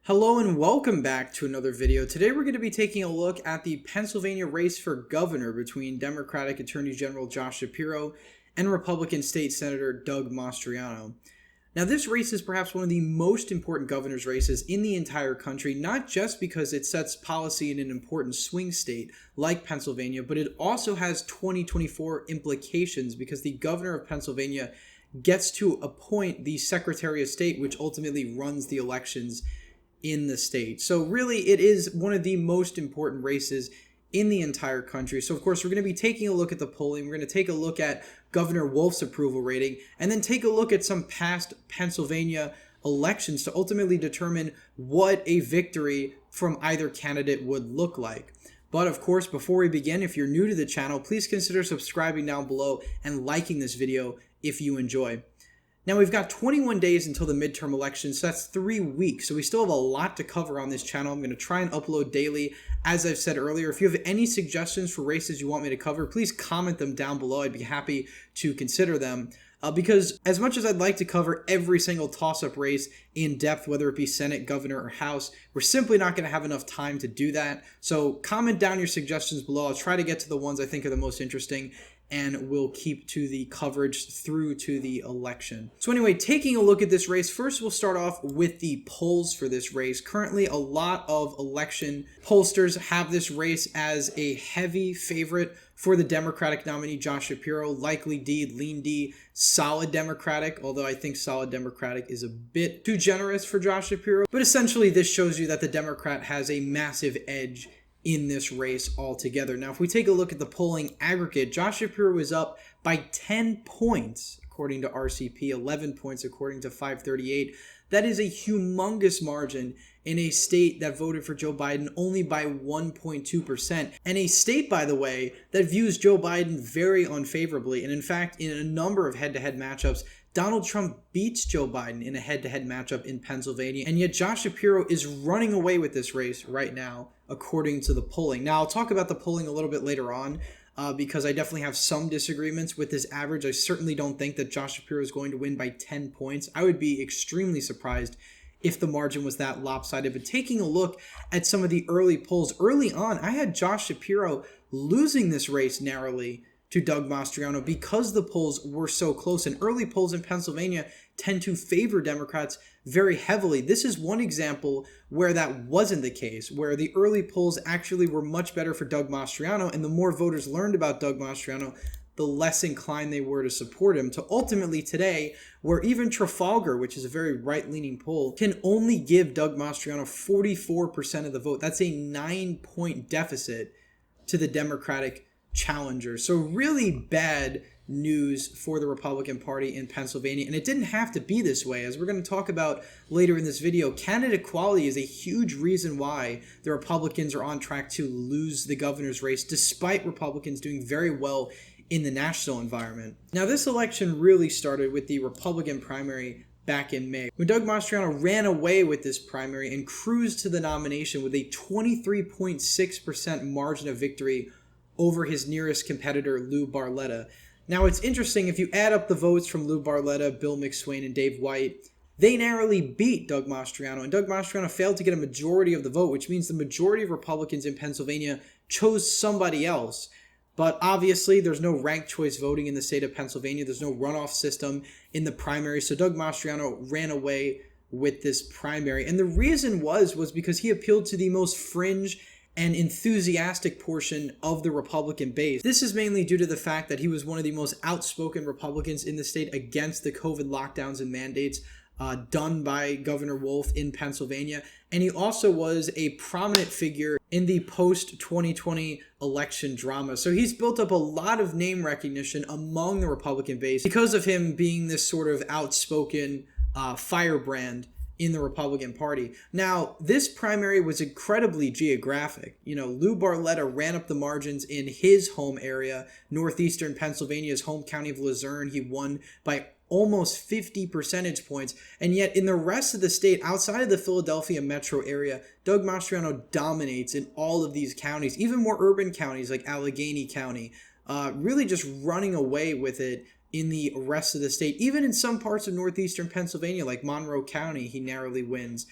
Hello and welcome back to another video. Today we're going to be taking a look at the Pennsylvania race for governor between Democratic Attorney General Josh Shapiro and Republican State Senator Doug Mastriano. Now this race is perhaps one of the most important governor's races in the entire country, not just because it sets policy in an important swing state like Pennsylvania, but it also has 2024 implications because the governor of Pennsylvania gets to appoint the Secretary of State, which ultimately runs the elections in the state. So really, it is one of the most important races in the entire country. So of course, we're going to be taking a look at the polling. We're going to take a look at Governor Wolf's approval rating, and then take a look at some past Pennsylvania elections to ultimately determine what a victory from either candidate would look like. But of course, before we begin, if you're new to the channel, please consider subscribing down below and liking this video if you enjoy. Now, we've got 21 days until the midterm elections, so that's 3 weeks. So we still have a lot to cover on this channel. I'm going to try and upload daily, as I've said earlier. If you have any suggestions for races you want me to cover, please comment them down below. I'd be happy to consider them. Because as much as I'd like to cover every single toss-up race in depth, whether it be Senate, Governor, or House, we're simply not going to have enough time to do that. So comment down your suggestions below. I'll try to get to the ones I think are the most interesting, and we'll keep to the coverage through to the election. So anyway, taking a look at this race, first we'll start off with the polls for this race. Currently, a lot of election pollsters have this race as a heavy favorite for the Democratic nominee, Josh Shapiro. Likely D, lean D, solid Democratic, although I think solid Democratic is a bit too generous for Josh Shapiro. But essentially, this shows you that the Democrat has a massive edge in this race altogether. Now, if we take a look at the polling aggregate, Josh Shapiro is up by 10 points, according to RCP, 11 points, according to 538. That is a humongous margin in a state that voted for Joe Biden only by 1.2%. And a state, by the way, that views Joe Biden very unfavorably. And in fact, in a number of head-to-head matchups, Donald Trump beats Joe Biden in a head-to-head matchup in Pennsylvania. And yet Josh Shapiro is running away with this race right now, according to the polling. Now, I'll talk about the polling a little bit later on, because I definitely have some disagreements with this average. I certainly don't think that Josh Shapiro is going to win by 10 points. I would be extremely surprised if the margin was that lopsided. But taking a look at some of the early polls, early on, I had Josh Shapiro losing this race narrowly to Doug Mastriano because the polls were so close. And early polls in Pennsylvania tend to favor Democrats very heavily. This is one example where that wasn't the case, where the early polls actually were much better for Doug Mastriano, and the more voters learned about Doug Mastriano, the less inclined they were to support him, to ultimately today, where even Trafalgar, which is a very right-leaning poll, can only give Doug Mastriano 44% of the vote. That's a 9-point deficit to the Democratic challenger. So really bad news for the Republican Party in Pennsylvania. And it didn't have to be this way. As we're going to talk about later in this video, candidate equality is a huge reason why the Republicans are on track to lose the governor's race, despite Republicans doing very well in the national environment. Now, this election really started with the Republican primary back in May, when Doug Mastriano ran away with this primary and cruised to the nomination with a 23.6% margin of victory over his nearest competitor, Lou Barletta. Now, it's interesting, if you add up the votes from Lou Barletta, Bill McSwain, and Dave White, they narrowly beat Doug Mastriano, and Doug Mastriano failed to get a majority of the vote, which means the majority of Republicans in Pennsylvania chose somebody else. But obviously, there's no ranked choice voting in the state of Pennsylvania. There's no runoff system in the primary, so Doug Mastriano ran away with this primary. And the reason was because he appealed to the most fringe and enthusiastic portion of the Republican base. This is mainly due to the fact that he was one of the most outspoken Republicans in the state against the COVID lockdowns and mandates done by Governor Wolf in Pennsylvania. And he also was a prominent figure in the post-2020 election drama. So he's built up a lot of name recognition among the Republican base because of him being this sort of outspoken firebrand in the Republican Party. Now, this primary was incredibly geographic. You know, Lou Barletta ran up the margins in his home area, northeastern Pennsylvania's home county of Luzerne. He won by almost 50 percentage points. And yet in the rest of the state, outside of the Philadelphia metro area, Doug Mastriano dominates in all of these counties, even more urban counties like Allegheny County, really just running away with it in the rest of the state. Even in some parts of northeastern Pennsylvania, like Monroe County, he narrowly wins.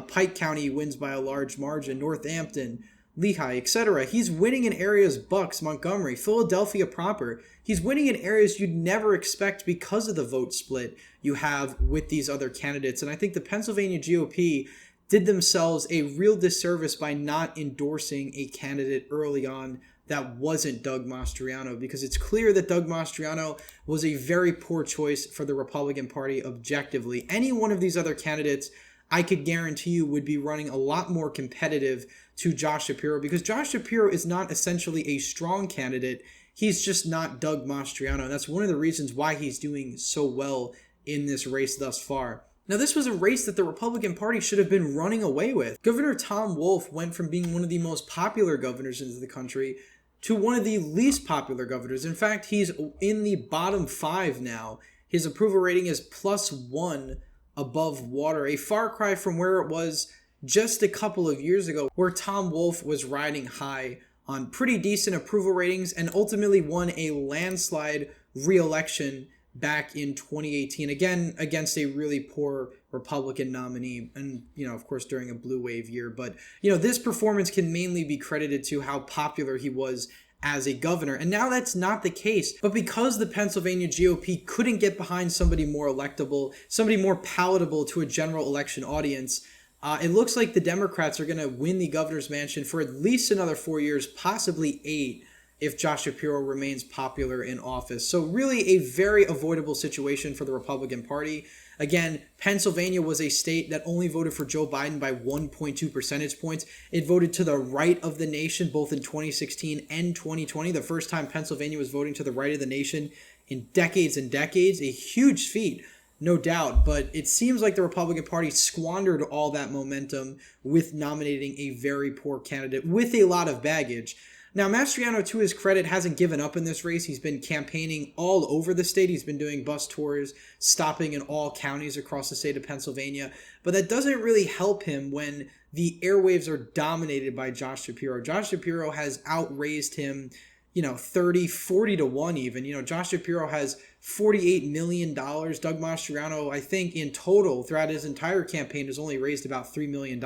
Pike County wins by a large margin. Northampton, Lehigh, etc. He's winning in areas, Bucks, Montgomery, Philadelphia proper. He's winning in areas you'd never expect because of the vote split you have with these other candidates. And I think the Pennsylvania GOP did themselves a real disservice by not endorsing a candidate early on that wasn't Doug Mastriano, because it's clear that Doug Mastriano was a very poor choice for the Republican Party objectively. Any one of these other candidates, I could guarantee you, would be running a lot more competitive to Josh Shapiro, because Josh Shapiro is not essentially a strong candidate. He's just not Doug Mastriano. And that's one of the reasons why he's doing so well in this race thus far. Now, this was a race that the Republican Party should have been running away with. Governor Tom Wolf went from being one of the most popular governors in the country to one of the least popular governors. In fact, he's in the bottom 5 now. His approval rating is +1 above water, a far cry from where it was just a couple of years ago, where Tom Wolf was riding high on pretty decent approval ratings and ultimately won a landslide re-election back in 2018, again against a really poor Republican nominee, and of course during a blue wave year. But this performance can mainly be credited to how popular he was as a governor, and now that's not the case. But because the Pennsylvania GOP couldn't get behind somebody more electable, somebody more palatable to a general election audience, it looks like the Democrats are going to win the governor's mansion for at least another 4 years, possibly 8, if Josh Shapiro remains popular in office. So really a very avoidable situation for the Republican Party. Again, Pennsylvania was a state that only voted for Joe Biden by 1.2 percentage points. It voted to the right of the nation both in 2016 and 2020. The first time Pennsylvania was voting to the right of the nation in decades and decades. A huge feat, no doubt. But it seems like the Republican Party squandered all that momentum with nominating a very poor candidate with a lot of baggage. Now, Mastriano, to his credit, hasn't given up in this race. He's been campaigning all over the state. He's been doing bus tours, stopping in all counties across the state of Pennsylvania. But that doesn't really help him when the airwaves are dominated by Josh Shapiro. Josh Shapiro has outraised him, 30, 40 to 1 even. Josh Shapiro has $48 million. Doug Mastriano, I think, in total, throughout his entire campaign, has only raised about $3 million.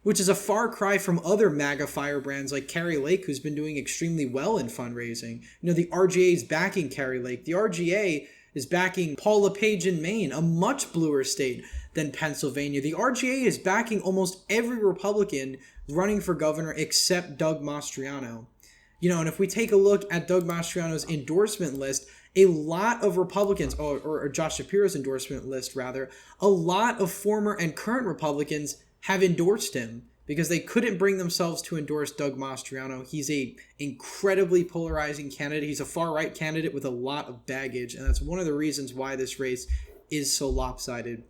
Which is a far cry from other MAGA firebrands like Kari Lake, who's been doing extremely well in fundraising. The RGA is backing Kari Lake. The RGA is backing Paul LePage in Maine, a much bluer state than Pennsylvania. The RGA is backing almost every Republican running for governor except Doug Mastriano. And if we take a look at Doug Mastriano's endorsement list, a lot of Republicans, or Josh Shapiro's endorsement list rather, a lot of former and current Republicans have endorsed him because they couldn't bring themselves to endorse Doug Mastriano. He's a incredibly polarizing candidate. He's a far-right candidate with a lot of baggage, and that's one of the reasons why this race is so lopsided.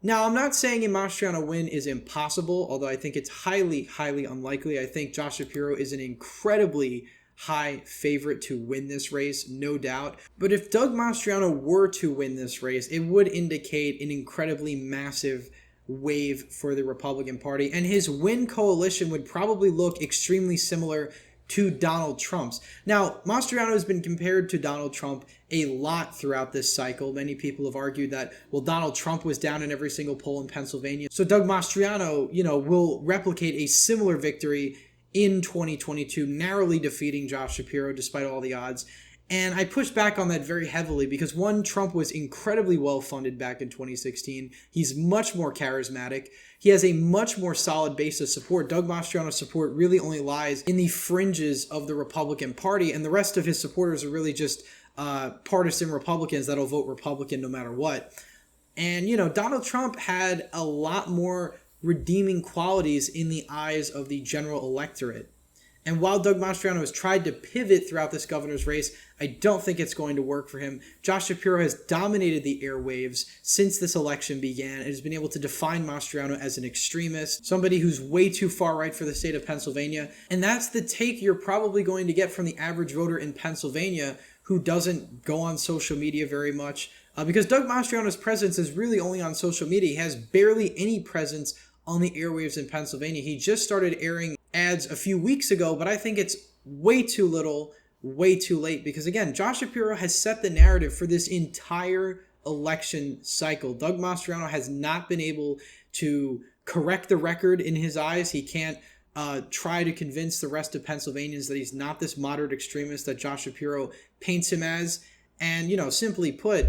Now, I'm not saying a Mastriano win is impossible, although I think it's highly, highly unlikely. I think Josh Shapiro is an incredibly high favorite to win this race, no doubt. But if Doug Mastriano were to win this race, it would indicate an incredibly massive wave for the Republican Party, and his win coalition would probably look extremely similar to Donald Trump's. Now, Mastriano has been compared to Donald Trump a lot throughout this cycle. Many people have argued that, Donald Trump was down in every single poll in Pennsylvania, so Doug Mastriano, will replicate a similar victory in 2022, narrowly defeating Josh Shapiro despite all the odds. And I pushed back on that very heavily because, one, Trump was incredibly well-funded back in 2016. He's much more charismatic. He has a much more solid base of support. Doug Mastriano's support really only lies in the fringes of the Republican Party, and the rest of his supporters are really just partisan Republicans that'll vote Republican no matter what. And, Donald Trump had a lot more redeeming qualities in the eyes of the general electorate. And while Doug Mastriano has tried to pivot throughout this governor's race, I don't think it's going to work for him. Josh Shapiro has dominated the airwaves since this election began and has been able to define Mastriano as an extremist, somebody who's way too far right for the state of Pennsylvania. And that's the take you're probably going to get from the average voter in Pennsylvania who doesn't go on social media very much. Because Doug Mastriano's presence is really only on social media. He has barely any presence on the airwaves in Pennsylvania. He just started airing ads a few weeks ago, but I think it's way too little, way too late, because again, Josh Shapiro has set the narrative for this entire election cycle. Doug Mastriano has not been able to correct the record in his eyes. He can't try to convince the rest of Pennsylvanians that he's not this moderate extremist that Josh Shapiro paints him as. And, simply put,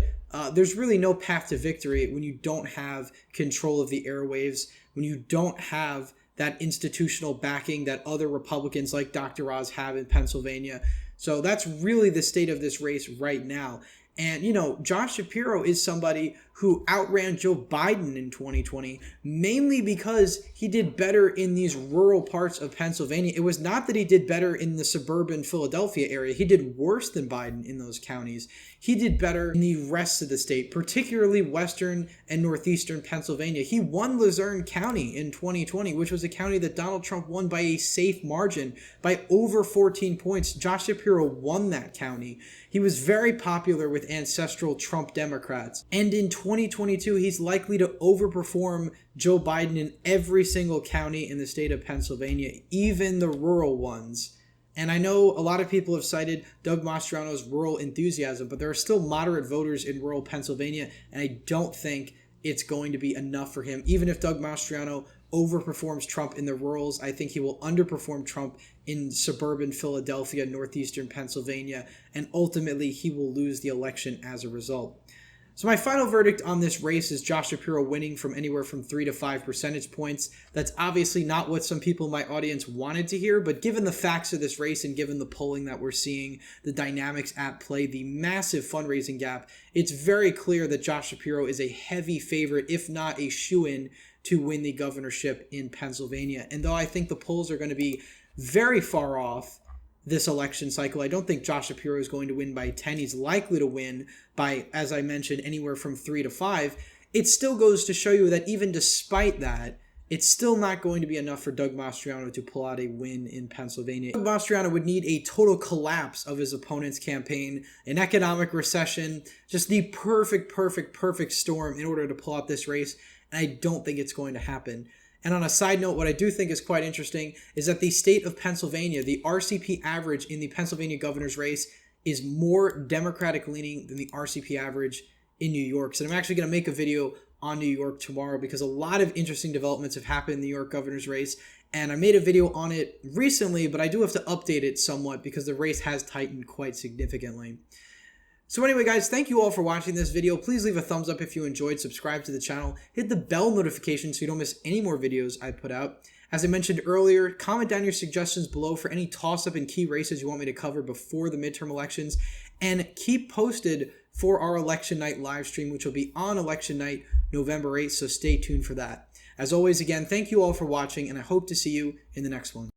there's really no path to victory when you don't have control of the airwaves, when you don't have that institutional backing that other Republicans like Dr. Oz have in Pennsylvania. So that's really the state of this race right now. And, Josh Shapiro is somebody who outran Joe Biden in 2020, mainly because he did better in these rural parts of Pennsylvania. It was not that he did better in the suburban Philadelphia area. He did worse than Biden in those counties. He did better in the rest of the state, particularly western and northeastern Pennsylvania. He won Luzerne County in 2020, which was a county that Donald Trump won by a safe margin, by over 14 points. Josh Shapiro won that county. He was very popular with ancestral Trump Democrats. And in 2022, he's likely to overperform Joe Biden in every single county in the state of Pennsylvania, even the rural ones. And I know a lot of people have cited Doug Mastriano's rural enthusiasm, but there are still moderate voters in rural Pennsylvania, and I don't think it's going to be enough for him. Even if Doug Mastriano overperforms Trump in the rurals, I think he will underperform Trump in suburban Philadelphia, northeastern Pennsylvania, and ultimately he will lose the election as a result. So my final verdict on this race is Josh Shapiro winning from anywhere from 3 to 5 percentage points. That's obviously not what some people in my audience wanted to hear, but given the facts of this race and given the polling that we're seeing, the dynamics at play, the massive fundraising gap, it's very clear that Josh Shapiro is a heavy favorite, if not a shoo-in, to win the governorship in Pennsylvania. And though I think the polls are going to be very far off this election cycle, I don't think Josh Shapiro is going to win by 10. He's likely to win by, as I mentioned, anywhere from 3 to 5. It still goes to show you that even despite that, it's still not going to be enough for Doug Mastriano to pull out a win in Pennsylvania. Doug Mastriano would need a total collapse of his opponent's campaign, an economic recession, just the perfect storm in order to pull out this race. And I don't think it's going to happen. And on a side note, what I do think is quite interesting is that the state of Pennsylvania, the RCP average in the Pennsylvania governor's race is more Democratic leaning than the RCP average in New York. So I'm actually going to make a video on New York tomorrow because a lot of interesting developments have happened in the New York governor's race. And I made a video on it recently, but I do have to update it somewhat because the race has tightened quite significantly. So anyway, guys, thank you all for watching this video. Please leave a thumbs up if you enjoyed, subscribe to the channel, hit the bell notification so you don't miss any more videos I put out. As I mentioned earlier, comment down your suggestions below for any toss-up and key races you want me to cover before the midterm elections, and keep posted for our election night live stream, which will be on election night, November 8th, so stay tuned for that. As always, again, thank you all for watching, and I hope to see you in the next one.